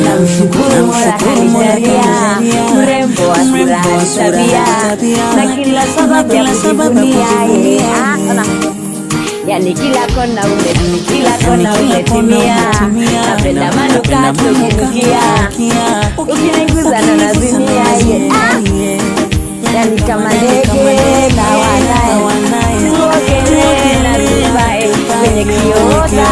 namshukuru Mola kanijalia mrembo wa sura tabia na kila sababu ya kujivunia yeye. Yani kila kona umetimia, napenda manukato ukinukia, ukiniguza na nazimia yeye. Yani kama ndege na wanae, tuogelee na tuvae kwenye kiota